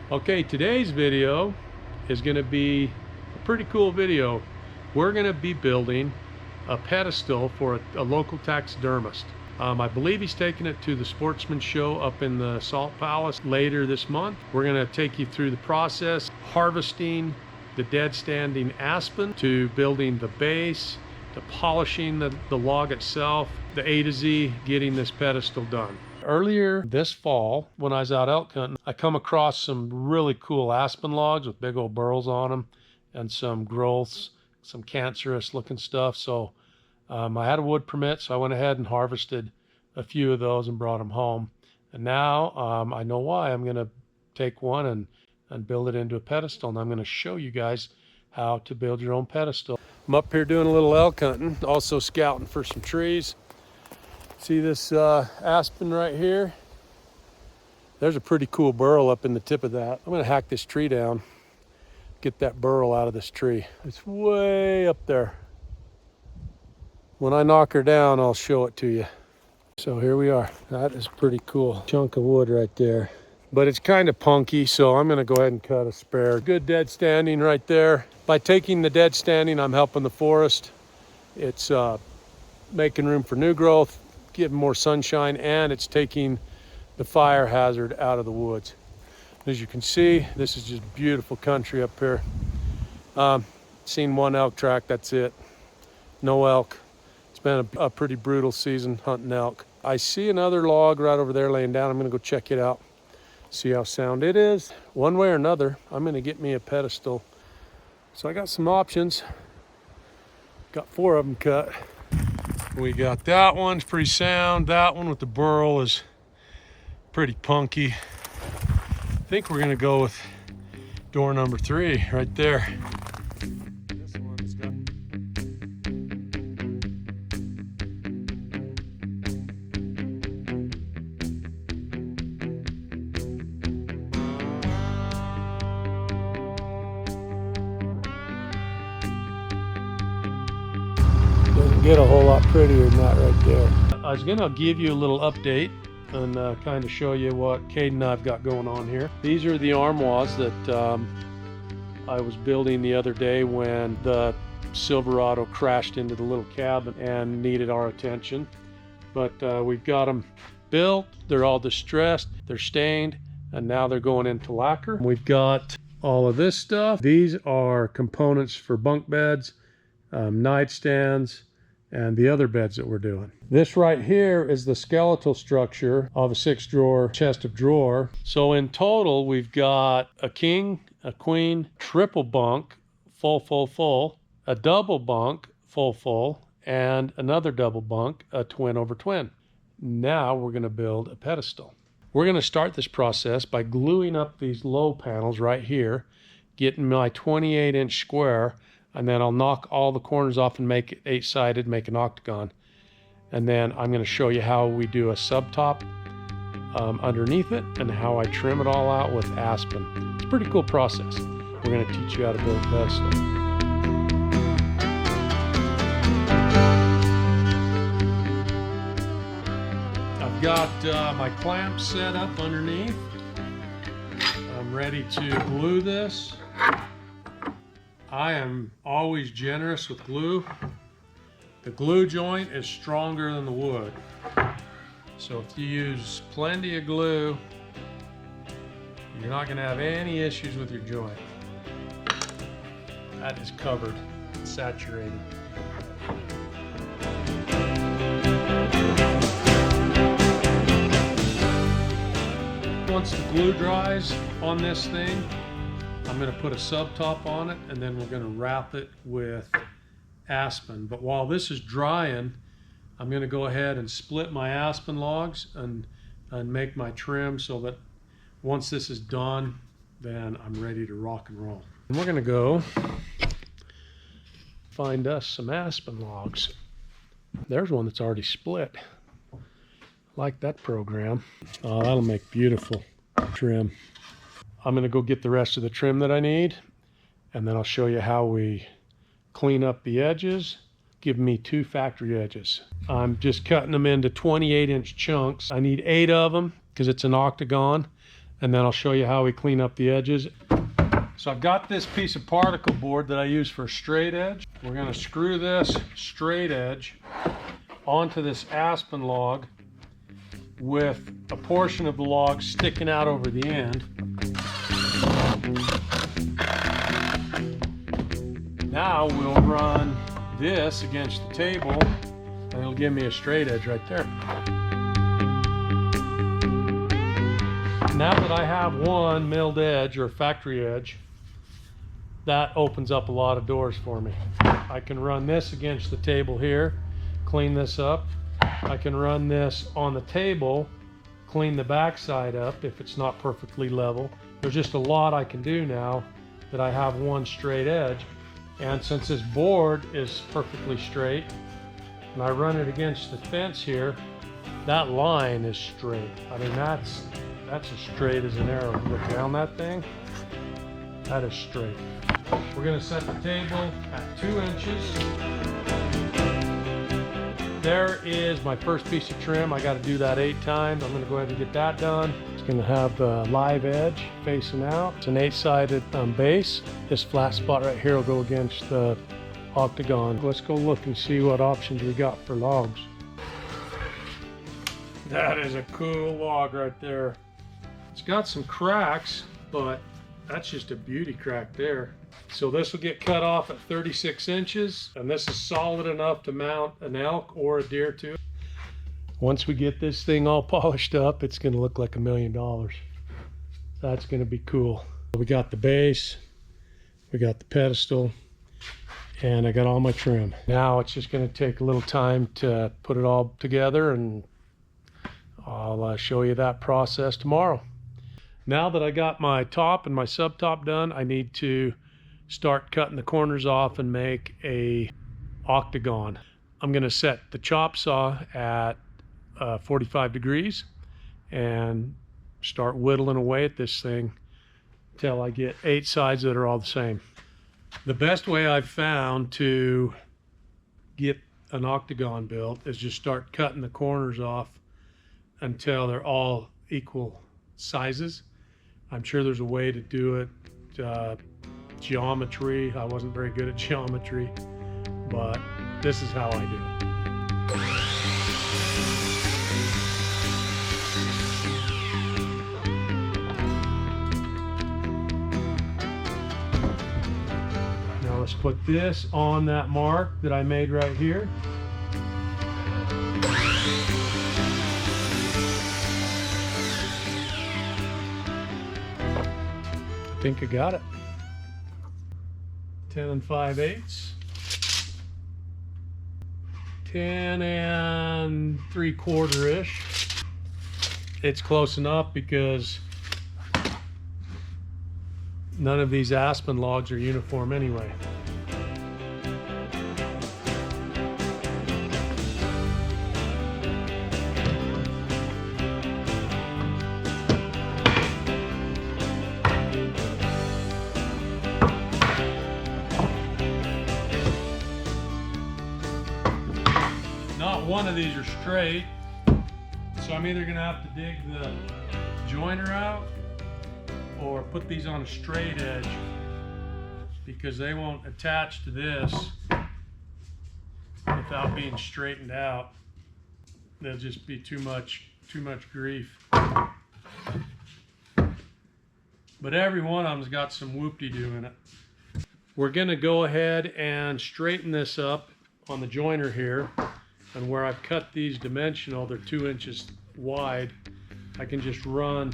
Okay, today's video is going to be a pretty cool video. We're going to be building a pedestal for a local taxidermist. I believe he's taking it to the Sportsman Show up in the Salt Palace later this month. We're going to take you through the process, harvesting the dead standing aspen, to building the base, to polishing the log itself, the A to Z, getting this pedestal done. Earlier this fall, when I was out elk hunting, I come across some really cool aspen logs with big old burls on them and some growths, some cancerous looking stuff. So I had a wood permit, so I went ahead and harvested a few of those and brought them home. And now I know why. I'm going to take one and build it into a pedestal, and I'm going to show you guys how to build your own pedestal. I'm up here doing a little elk hunting, also scouting for some trees. See this aspen right here? There's a pretty cool burl up in the tip of that. I'm going to hack this tree down, get that burl out of this tree. It's way up there. When I knock her down, I'll show it to you. So here we are. That is a pretty cool chunk of wood right there. But it's kind of punky, so I'm going to go ahead and cut a spare. Good dead standing right there. By taking the dead standing, I'm helping the forest. It's making room for new growth, getting more sunshine, and it's taking the fire hazard out of the woods. As you can see, this is just beautiful country up here. Seen one elk track, that's it. No elk. It's been a pretty brutal season hunting elk. I see another log right over there laying down. I'm gonna go check it out, see how sound it is. One way or another, I'm gonna get me a pedestal. So I got some options. Got 4 of them cut. We got that one's pretty sound. That one with the burl is pretty punky. I think we're gonna go with door number 3 right there. This one's got... Doesn't get a whole lot prettier than that right there. I was gonna give you a little update and kind of show you what Cade and I've got going on here. These are the armoires that I was building the other day when the Silverado crashed into the little cabin and needed our attention. But we've got them built, they're all distressed, they're stained, and now they're going into lacquer. We've got all of this stuff. These are components for bunk beds, nightstands, and the other beds that we're doing. This right here is the skeletal structure of a 6-drawer chest of drawer. So in total, we've got a king, a queen, triple bunk, full, a double bunk, full, and another double bunk, a twin over twin. Now we're gonna build a pedestal. We're gonna start this process by gluing up these low panels right here, getting my 28-inch square, and then I'll knock all the corners off and make it 8-sided, make an octagon. And then I'm going to show you how we do a subtop underneath it and how I trim it all out with aspen. It's a pretty cool process. We're going to teach you how to build a pedestal. I've got my clamps set up underneath. I'm ready to glue this. I am always generous with glue. The glue joint is stronger than the wood. So if you use plenty of glue, you're not going to have any issues with your joint. That is covered, saturated. Once the glue dries on this thing, I'm going to put a subtop on it, and then we're going to wrap it with aspen. But while this is drying, I'm going to go ahead and split my aspen logs and make my trim so that once this is done, then I'm ready to rock and roll. And we're going to go find us some aspen logs. There's one that's already split. I like that program. Oh, that'll make beautiful trim. I'm going to go get the rest of the trim that I need, and then I'll show you how we clean up the edges. Give me 2 factory edges. I'm just cutting them into 28-inch chunks. I need 8 of them because it's an octagon, and then I'll show you how we clean up the edges. So I've got this piece of particle board that I use for a straight edge. We're going to screw this straight edge onto this aspen log with a portion of the log sticking out over the end. Now we'll run this against the table and it'll give me a straight edge right there. Now that I have one milled edge or factory edge, that opens up a lot of doors for me. I can run this against the table here, clean this up. I can run this on the table, clean the back side up if it's not perfectly level. There's just a lot I can do now that I have one straight edge. And since this board is perfectly straight, and I run it against the fence here, that line is straight. I mean, that's as straight as an arrow. Look down that thing, that is straight. We're gonna set the table at 2 inches. There is my first piece of trim. I gotta do that 8 times. I'm gonna go ahead and get that done. It's gonna have the live edge facing out. It's an 8-sided base. This flat spot right here will go against the octagon. Let's go look and see what options we got for logs. That is a cool log right there. It's got some cracks, but that's just a beauty crack there. So this will get cut off at 36 inches, and this is solid enough to mount an elk or a deer to. Once we get this thing all polished up, it's gonna look like $1 million. That's gonna be cool. We got the base, we got the pedestal, and I got all my trim. Now it's just gonna take a little time to put it all together, and I'll show you that process tomorrow. Now that I got my top and my subtop done, I need to start cutting the corners off and make a octagon. I'm gonna set the chop saw at 45 degrees and start whittling away at this thing until I get 8 sides that are all the same. The best way I've found to get an octagon built is just start cutting the corners off until they're all equal sizes. I'm sure there's a way to do it. Geometry, I wasn't very good at geometry, but this is how I do it. Now let's put this on that mark that I made right here. I think I got it. 10 5/8. 10 3/4-ish. It's close enough because none of these aspen logs are uniform anyway. Not one of these are straight, so I'm either gonna have to dig the joiner out or put these on a straight edge because they won't attach to this without being straightened out. There'll just be too much grief. But every one of them's got some whoop-de-doo in it. We're gonna go ahead and straighten this up on the joiner here. And where I've cut these dimensional, they're 2 inches wide, I can just run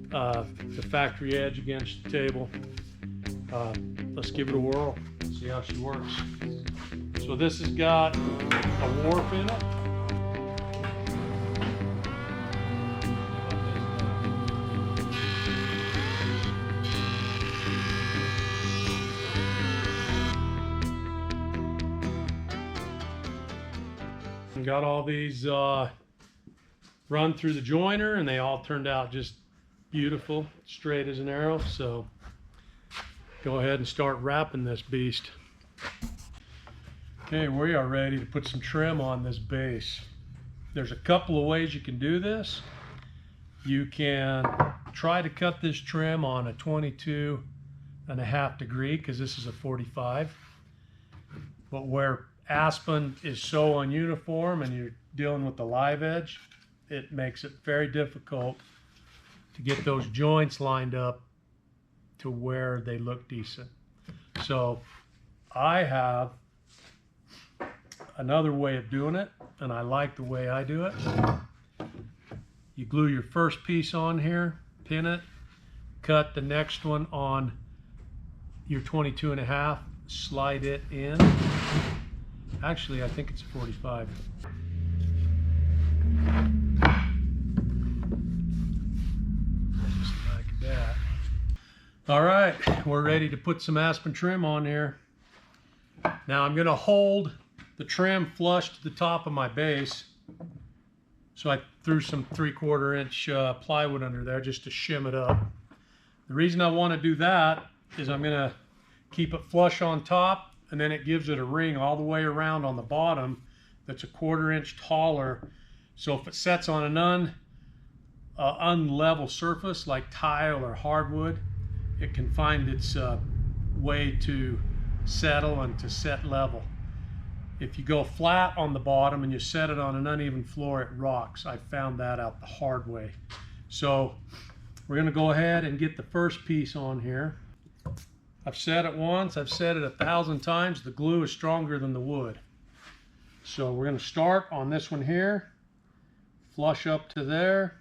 the factory edge against the table. Let's give it a whirl, see how she works. So this has got a warp in it. And got all these run through the joiner, and they all turned out just beautiful, straight as an arrow. So go ahead and start wrapping this beast. Okay, we are ready to put some trim on this base. There's a couple of ways you can do this. You can try to cut this trim on a 22.5 degree because this is a 45. But where Aspen is so ununiform and you're dealing with the live edge, it makes it very difficult to get those joints lined up to where they look decent. So I have another way of doing it, and I like the way I do it. You glue your first piece on here, pin it, cut the next one on your 22.5, slide it in. Actually, I think it's 45. Just like that. All right, we're ready to put some Aspen trim on here. Now I'm gonna hold the trim flush to the top of my base. So I threw some 3/4 inch plywood under there just to shim it up. The reason I want to do that is I'm going to keep it flush on top, and then it gives it a ring all the way around on the bottom that's a 1/4 inch taller. So if it sets on an unlevel surface like tile or hardwood, it can find its way to settle and to set level. If you go flat on the bottom and you set it on an uneven floor, it rocks. I found that out the hard way. So we're going to go ahead and get the first piece on here. I've said it once, I've said it 1,000 times, the glue is stronger than the wood. So we're going to start on this one here, flush up to there.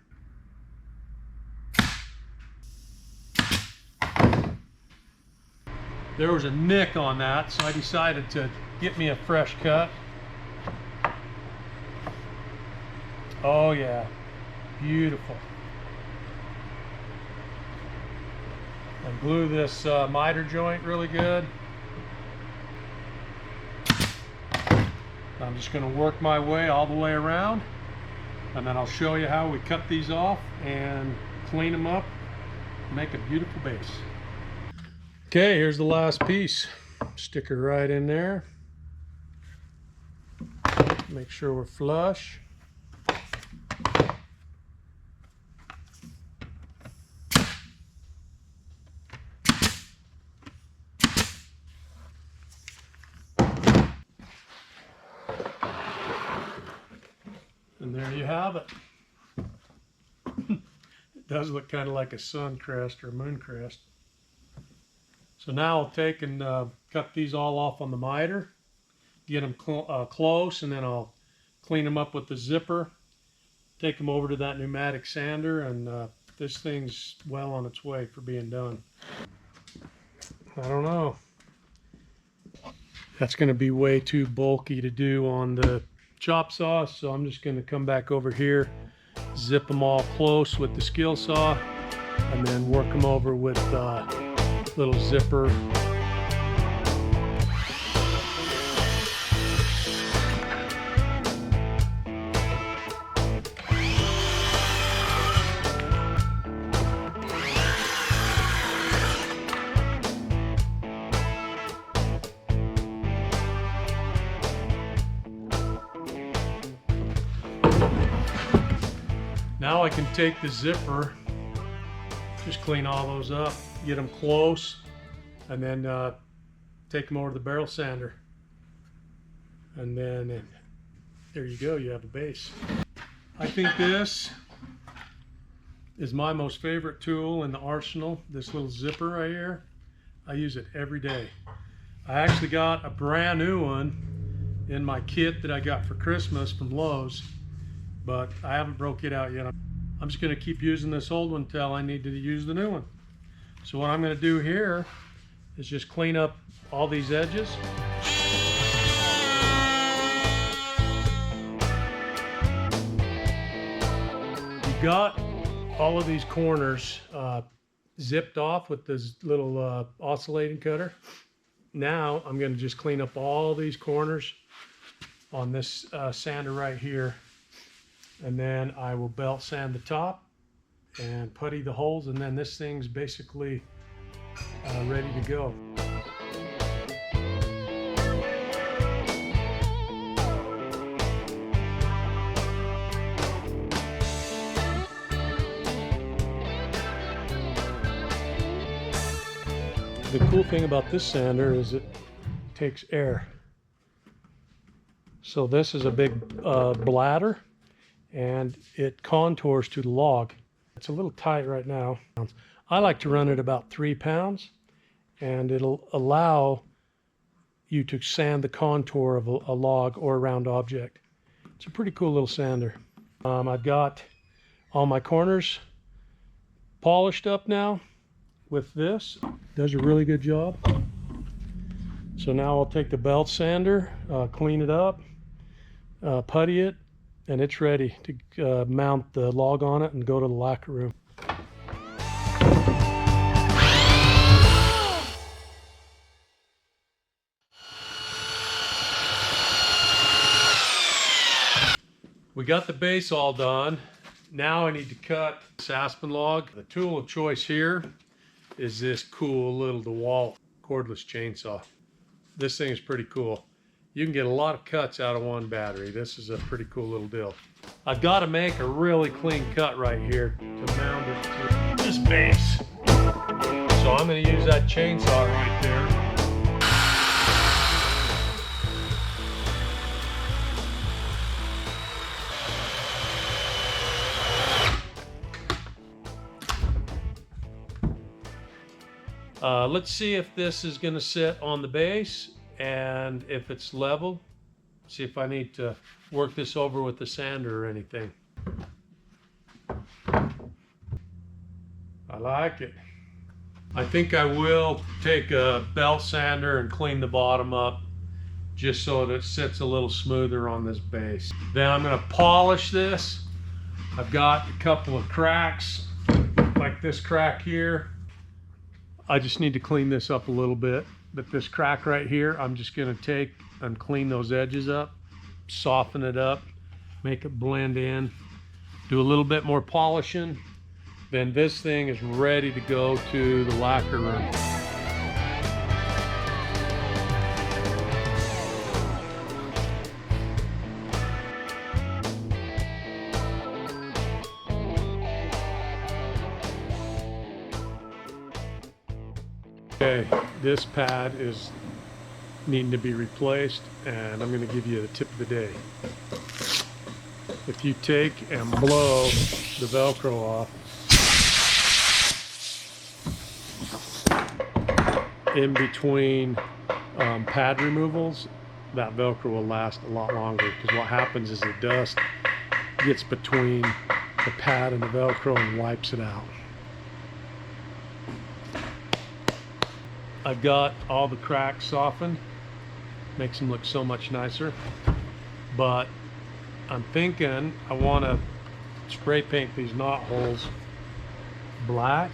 There was a nick on that, so I decided to get me a fresh cut. Oh yeah, beautiful. And glue this miter joint really good. I'm just going to work my way all the way around, and then I'll show you how we cut these off and clean them up, make a beautiful base. Okay, here's the last piece. Stick her right in there. Make sure we're flush. And there you have it. It does look kind of like a sun crest or a moon crest. So now I'll take and cut these all off on the miter, get them close, and then I'll clean them up with the zipper, take them over to that pneumatic sander, and this thing's well on its way for being done. I don't know. That's going to be way too bulky to do on the chop saw, so I'm just going to come back over here, zip them all close with the skill saw, and then work them over with little zipper. Now I can take the zipper, just clean all those up, get them close, and then take them over to the barrel sander. And then there you go, you have a base. I think this is my most favorite tool in the arsenal, this little zipper right here. I use it every day. I actually got a brand new one in my kit that I got for Christmas from Lowe's, but I haven't broke it out yet. I'm just going to keep using this old one until I need to use the new one. So what I'm going to do here is just clean up all these edges. You got all of these corners zipped off with this little oscillating cutter. Now I'm going to just clean up all these corners on this sander right here, and then I will belt sand the top and putty the holes, and then this thing's basically ready to go. The cool thing about this sander is it takes air. So this is a big bladder, and it contours to the log. It's a little tight right now. I like to run it about 3 pounds, and it'll allow you to sand the contour of a log or a round object. It's a pretty cool little sander. I've got all my corners polished up now with this. Does a really good job. So now I'll take the belt sander, clean it up, putty it, and it's ready to mount the log on it and go to the lacquer room. We got the base all done. Now I need to cut this aspen log. The tool of choice here is this cool little DeWalt cordless chainsaw. This thing is pretty cool. You can get a lot of cuts out of one battery. This is a pretty cool little deal. I've got to make a really clean cut right here to mount it to this base. So I'm going to use that chainsaw right there. Let's see if this is going to sit on the base, and if it's level, see if I need to work this over with the sander or anything. I like it. I think I will take a belt sander and clean the bottom up just so that it sits a little smoother on this base. Then I'm going to polish this. I've got a couple of cracks, like this crack here. I just need to clean this up a little bit, but this crack right here, I'm just going to take and clean those edges up, soften it up, make it blend in, do a little bit more polishing. Then this thing is ready to go to the lacquer room. Okay, this pad is needing to be replaced, and I'm going to give you the tip of the day. If you take and blow the Velcro off in between pad removals, that Velcro will last a lot longer, because what happens is the dust gets between the pad and the Velcro and wipes it out. I've got all the cracks softened, makes them look so much nicer, but I'm thinking I want to spray paint these knot holes black,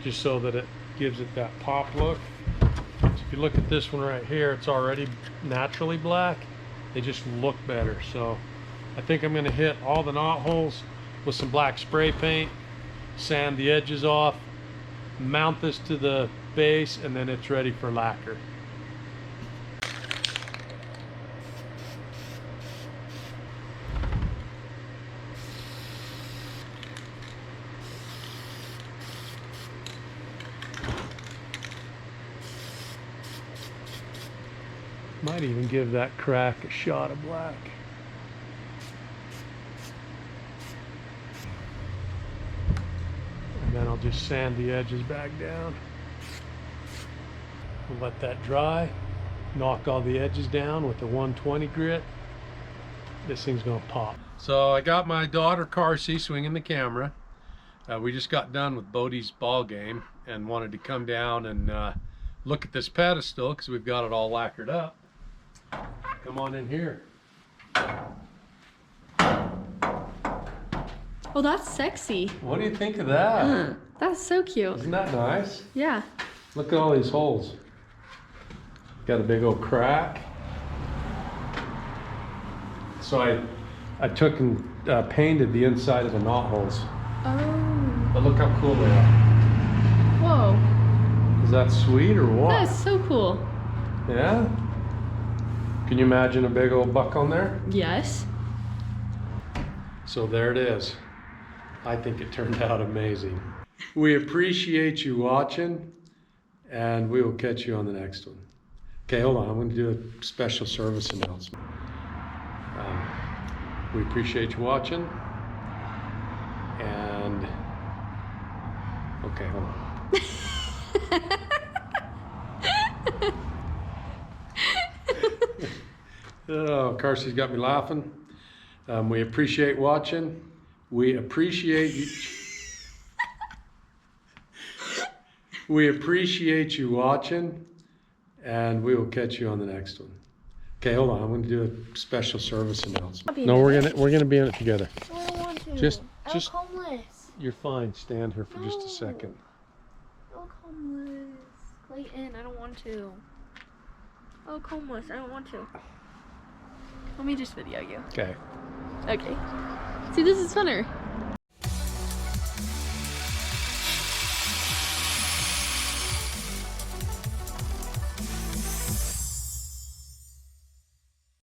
just so that it gives it that pop look. So if you look at this one right here, it's already naturally black. They just look better. So I think I'm going to hit all the knot holes with some black spray paint, sand the edges off, mount this to the base, and then it's ready for lacquer. Might even give that crack a shot of black. And then I'll just sand the edges back down. We'll let that dry, knock all the edges down with the 120 grit. This thing's gonna pop. So I got my daughter Carsey swinging the camera. We just got done with Bodie's ball game and wanted to come down and look at this pedestal because we've got it all lacquered up. Come on in here. Oh, that's sexy. What do you think of that? That's so cute. Isn't that nice? Yeah. Look at all these holes. Got a big old crack. So I took and painted the inside of the knot holes. Oh. But look how cool they are. Whoa. Is that sweet or what? That is so cool. Yeah? Can you imagine a big old buck on there? Yes. So there it is. I think it turned out amazing. We appreciate you watching, and we will catch you on the next one. Okay, hold on. I'm going to do a special service announcement. We appreciate you watching. And okay, hold on. Oh, Carsey's got me laughing. We appreciate watching. We appreciate you. We appreciate you watching, and we will catch you on the next one. Okay, hold on. I'm going to do a special service announcement. No, we're gonna be in it together. I don't want to. Just I look homeless. You're fine. Stand here for just a second. I look homeless. Clayton, I don't want to. I look homeless. I don't want to. Let me just video you. Okay. Okay. See, this is funner.